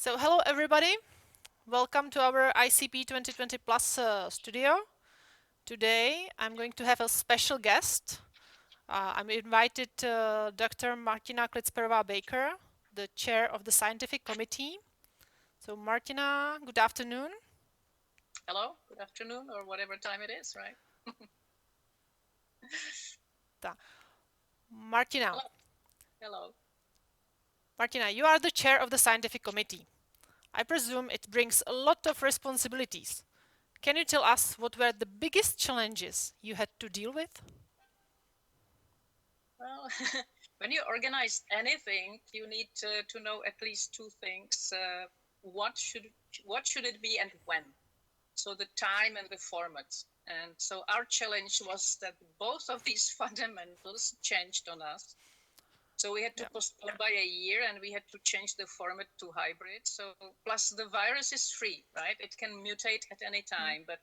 So hello everybody, welcome to our ICP 2020 Plus studio. Today I'm going to have a special guest. I'm invited Dr. Martina Klicperová-Baker, the chair of the scientific committee. So Martina, good afternoon. Hello, good afternoon, or whatever time it is, right? Martina, Hello. Hello. Martina, you are the chair of the scientific committee. I presume it brings a lot of responsibilities. Can you tell us what were the biggest challenges you had to deal with? Well, when you organize anything, you need to know at least two things. What should it be and when? So the time and the format. And so our challenge was that both of these fundamentals changed on us. So we had to postpone by a year, and we had to change the format to hybrid. So plus the virus is free, right? It can mutate at any time, but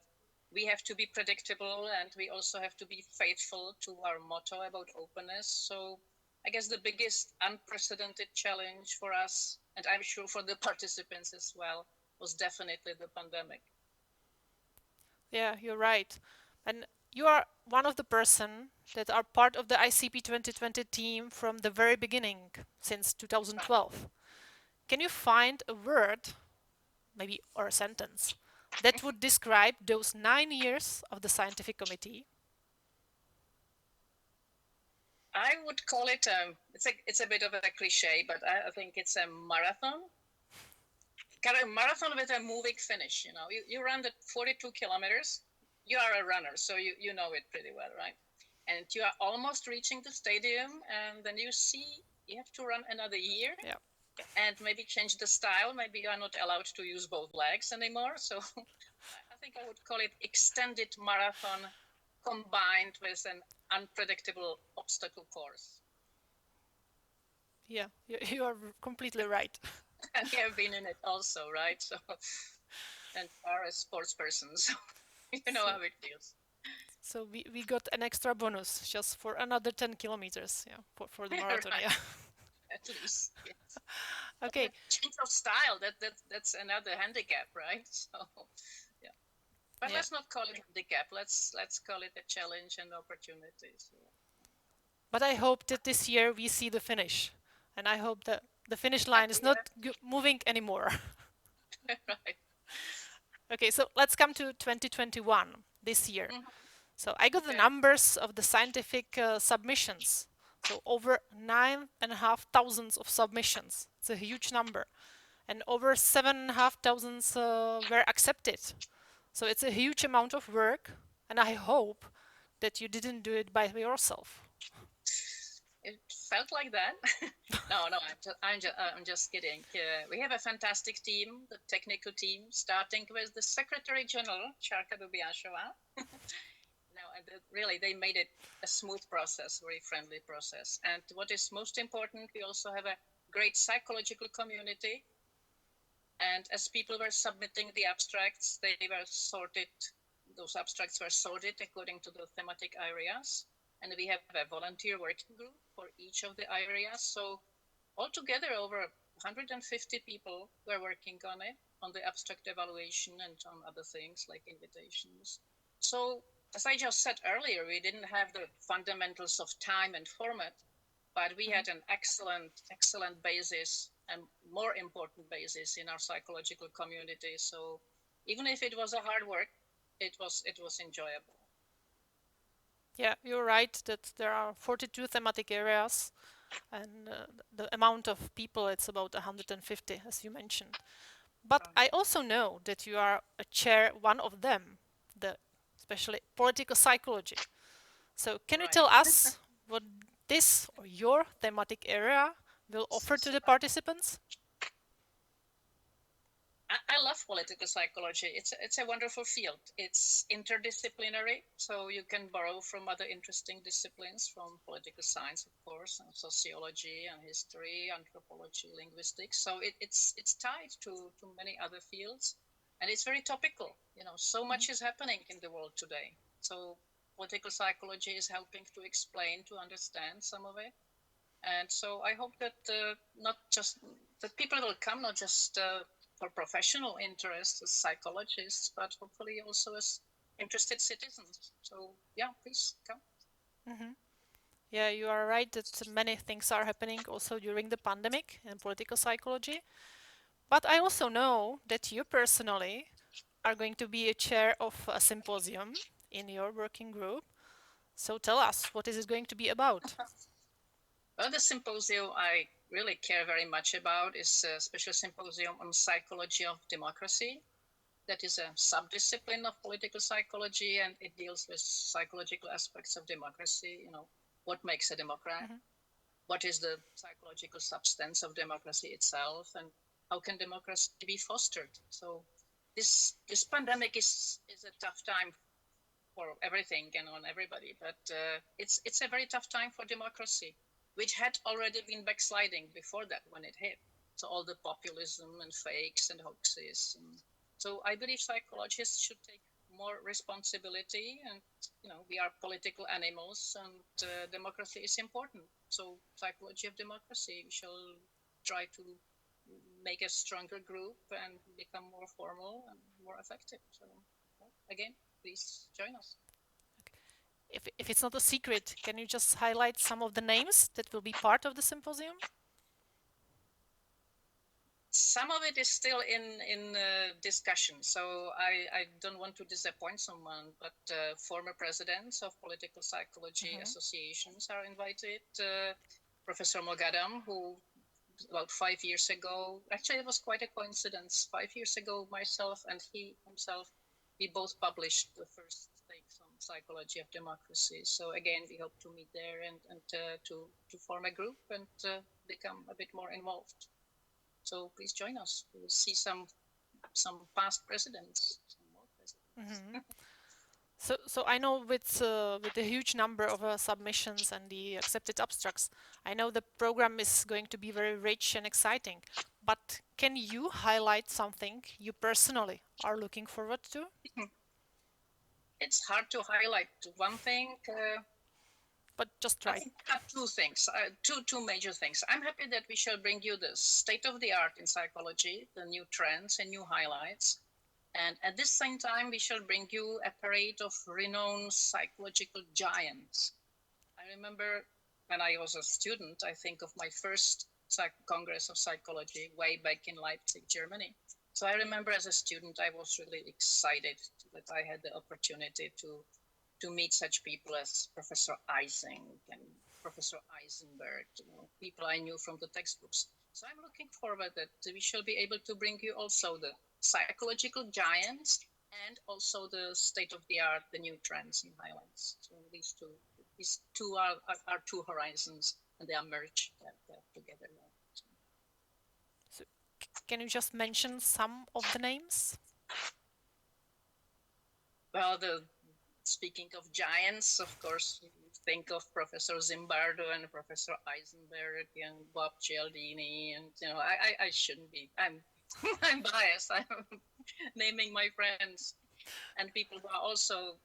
we have to be predictable, and we also have to be faithful to our motto about openness. So I guess the biggest unprecedented challenge for us, and I'm sure for the participants as well, was definitely the pandemic. Yeah, you're right. And you are one of the person that are part of the ICP 2020 team from the very beginning, since 2012. Can you find a word, maybe or a sentence, that would describe those 9 years of the scientific committee? I would call it it's a bit of a cliche, but I think it's a marathon. Kind of a marathon with a moving finish. You know, you run the 42 kilometers. You are a runner, so you know it pretty well, right? And you are almost reaching the stadium, and then you see you have to run another year. Yeah. And maybe change the style. Maybe you are not allowed to use both legs anymore. So I think I would call it extended marathon combined with an unpredictable obstacle course. Yeah, you are completely right. And you have been in it also, right? So, and are a sports person, so you know how it feels. So we got an extra bonus just for another 10 kilometers, yeah, for the marathon, Right, yeah. at least, yes. Okay, Change of style, that's another handicap, right? So, yeah. But yeah. let's not call it handicap. Let's call it a challenge and opportunity. So. But I hope that this year we see the finish. And I hope that the finish line is not Yeah, moving anymore. right. Okay, so let's come to 2021, this year. Mhm. So I got the Okay. numbers of the scientific submissions. So over 9,500 of submissions. It's a huge number. And over 7,500 were accepted. So it's a huge amount of work. And I hope that you didn't do it by yourself. It felt like that. No, I'm just kidding. We have a fantastic team, the technical team, starting with the Secretary General, Klicperová-Baker. No, and really, they made it a smooth process, very friendly process. And what is most important, we also have a great psychological community. And as people were submitting the abstracts, they were sorted. Those abstracts were sorted according to the thematic areas. And we have a volunteer working group for each of the areas. So altogether, over 150 people were working on the abstract evaluation and on other things like invitations. So as I just said earlier, we didn't have the fundamentals of time and format, but we had an excellent basis and more important basis in our psychological community. So even if it was a hard work, it was enjoyable. Yeah, you're right that there are 42 thematic areas, and the amount of people, it's about 150, as you mentioned. But Right. I also know that you are a chair, one of them, the especially political psychology. So can you Right. tell us what this or your thematic area will offer to the participants? I love political psychology. It's a wonderful field. It's interdisciplinary, so you can borrow from other interesting disciplines, from political science, of course, and sociology and history, anthropology, linguistics. So it's tied to many other fields, and it's very topical. You know, so much is happening in the world today. So political psychology is helping to explain, to understand some of it. And so I hope that not just that people will come not just for professional interests as psychologists, but hopefully also as interested citizens. So yeah, please come. Hmm. Yeah, you are right that many things are happening also during the pandemic in political psychology. But I also know that you personally are going to be a chair of a symposium in your working group. So tell us, what is it going to be about? Well, the symposium I really care very much about is a special symposium on psychology of democracy. That is a subdiscipline of political psychology, and it deals with psychological aspects of democracy. What makes a democrat? Hmm. What is the psychological substance of democracy itself, and how can democracy be fostered? So this pandemic is a tough time for everything and on everybody, but it's a very tough time for democracy, which had already been backsliding before that when it hit. So all the populism and fakes and hoaxes, and so I believe psychologists should take more responsibility. And we are political animals, and democracy is important. So psychology of democracy, we shall try to make a stronger group and become more formal and more effective. So again, please join us. If it's not a secret, can you just highlight some of the names that will be part of the symposium? Some of it is still in discussion, so I don't want to disappoint someone, but former presidents of political psychology Hmm. associations are invited. Professor Mogadam, who about 5 years ago, actually it was quite a coincidence. 5 years ago, myself and he himself, we both published the first takes on psychology of democracy. So again, we hope to meet there and to form a group and become a bit more involved. So please join us. We'll see some past presidents, some more presidents. Hmm. So I know with the huge number of submissions and the accepted abstracts, I know the program is going to be very rich and exciting. But can you highlight something you personally are looking forward to? It's hard to highlight one thing. But just I try. think two things, two major things. I'm happy that we shall bring you the state of the art in psychology, the new trends and new highlights. And at this same time, we shall bring you a parade of renowned psychological giants. I remember when I was a student, I think of my first Congress of Psychology way back in Leipzig, Germany. So I remember as a student, I was really excited that I had the opportunity to meet such people as Professor Ising and Professor Eisenberg, people I knew from the textbooks. So I'm looking forward that we shall be able to bring you also the psychological giants and also the state of the art, the new trends and highlights. So these two are two horizons, and they are merged together now. So can you just mention some of the names? Well, speaking of giants, of course, you think of Professor Zimbardo and Professor Eisenberg and Bob Cialdini, and I shouldn't be. I'm biased. I'm naming my friends and people who are also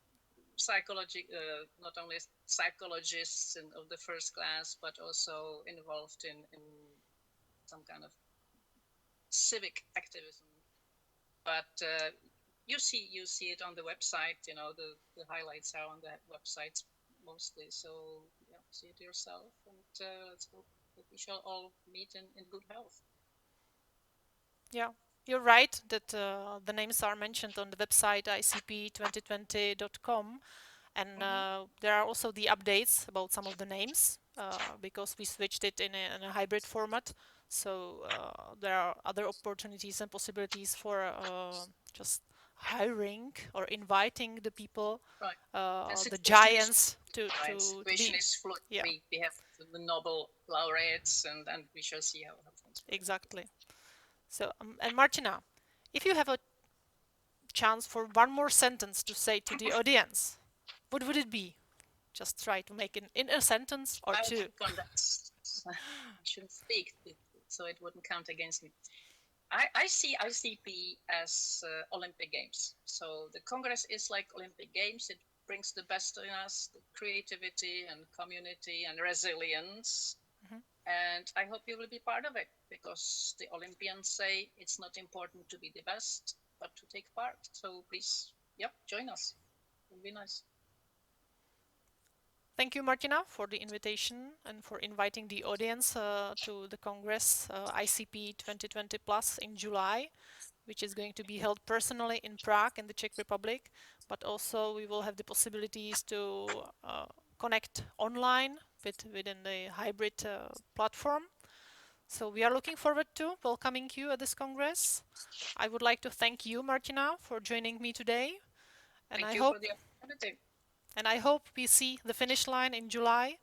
not only psychologists of the first class, but also involved in some kind of civic activism. But you see it on the website. The highlights are on the website mostly. So yeah, see it yourself, and let's hope that we shall all meet in good health. Yeah, you're right that the names are mentioned on the website icp2020.com, and Mm-hmm. there are also the updates about some of the names because we switched it in a hybrid format. So there are other opportunities and possibilities for just hiring or inviting the people, Right. The the situation is giants right. to Situation be. is fluid. Yeah, We have the Nobel laureates, and we shall see how things will develop. exactly. So and Martina, if you have a chance for one more sentence to say to the audience, what would it be? Just try to make it in a sentence or I'll two. think on that. I shouldn't speak, so it wouldn't count against me. I see ICP as Olympic Games. So the Congress is like Olympic Games. It brings the best in us, the creativity and community and resilience. And I hope you will be part of it, because the Olympians say it's not important to be the best, but to take part. So please, yep, join us. It will be nice. Thank you, Martina, for the invitation and for inviting the audience to the Congress ICP 2020 Plus in July, which is going to be held personally in Prague in the Czech Republic, but also we will have the possibilities to connect online within the hybrid platform. So we are looking forward to welcoming you at this Congress. I would like to thank you, Martina, for joining me today, and Thank I you hope for the opportunity. we see the finish line in July.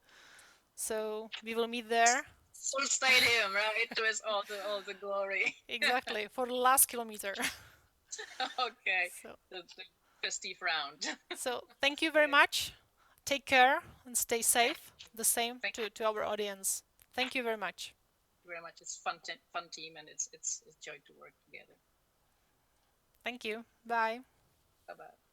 So we will meet there. Full stadium, right? With all the glory. Exactly, for the last kilometer. Okay, So, the festive round. thank you very much. Take care and stay Thank, safe. The same thank to our audience. Thank you very much. you very much. It's fun team, and it's a joy to work together. Thank you. Bye. Bye bye.